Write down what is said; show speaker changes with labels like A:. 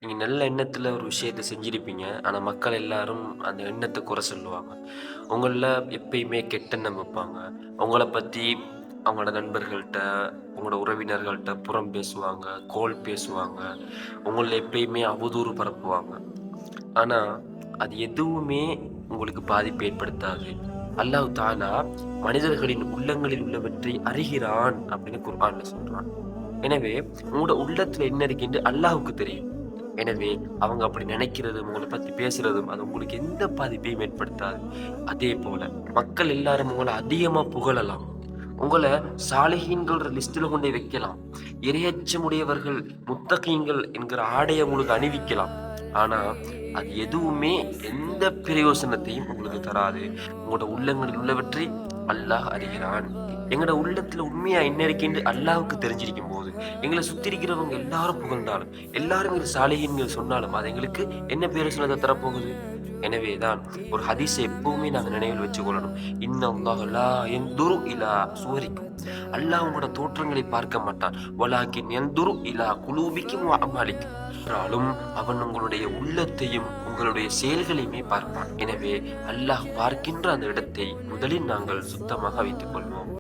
A: நீங்க நல்ல எண்ணத்துல ஒரு விஷயத்த செஞ்சிருப்பீங்க. ஆனா மக்கள் எல்லாரும் அந்த எண்ணத்த குறை சொல்லுவாங்க. உங்கள்ல எப்பயுமே கெட்ட எண்ணம் வைப்பாங்க. உங்கள பத்தி அவங்களோட நண்பர்கள்ட்ட, உங்களோட உறவினர்கள்ட்ட புறம் பேசுவாங்க, கோள் பேசுவாங்க. உங்கள எப்பயுமே அவதூறு பரப்புவாங்க. ஆனா, அது எதுவுமே உங்களுக்கு பாதிப்பை ஏற்படுத்தாது. அல்லாஹ் தஆலா மனிதர்களின் உள்ளங்களில் உள்ளவற்றை அறிகிறான் அப்படின்னு குர்ஆன்ல சொல்றான். எனவே, உங்களோட உள்ளத்துல என்ன இருக்குன்னு அல்லாஹ்வுக்கு தெரியும். எனவே, அவங்க அப்படி நினைக்கிறதும், உங்கள பத்தி பேசுறதும், அது உங்களுக்கு எந்த பாதிப்பையும் ஏற்படுத்தாது. அதேபோல, மக்கள் எல்லாரும் உங்கள அதிகமா புகழலாம். உங்கள சாலிஹீன்கள்ன்ற லிஸ்ட்ல கொண்டு போய் வைக்கலாம். இரையச்சமுடையவர்கள், முத்தகீன்கள் என்கிற ஆடைய உங்களுக்கு அணிவிக்கலாம். ஆனா, அது எதுவுமே எந்த பிரயோசனத்தையும் உங்களுக்கு தராது. உங்களோட உள்ளங்களில் உள்ளவற்றை அல்லாஹ் அறிகிறான். எங்கட உள்ளத்துல உண்மையா என்ன இருக்குன்னு அல்லாஹ்வுக்கு தெரிஞ்சிருக்கும்போது, எங்கள சுத்தி இருக்கிறவங்க எல்லாரும் புகழ்ந்தாலும், எல்லாரும் எங்கள சாலிஹீன்கள் சொன்னாலும், அது எங்களுக்கு என்ன பிரயோசனத்த தரப்போகுது? எனவேதான் ஒரு ஹதீஸ எப்பவுமே நாங்க நினைவில் வச்சுக்கொள்ளணும். இன்னல்லாஹ லா யன்துரு இலா சுவரிக்கும். அல்லாஹ் உங்களோட தோற்றங்களை பார்க்க மாட்டான். வலாக்கின் யன்துரு இலா குலூபிக்கும் வ அமாலிக்கும். என்றாலும் அவன் உங்களுடைய உள்ளத்தையும், உங்களுடைய செயல்களையுமே பார்ப்பான். எனவே அல்லாஹ் பார்க்கின்ற அந்த இடத்தை முதலில் நாங்கள் சுத்தமாக வைத்துக் கொள்வோம்.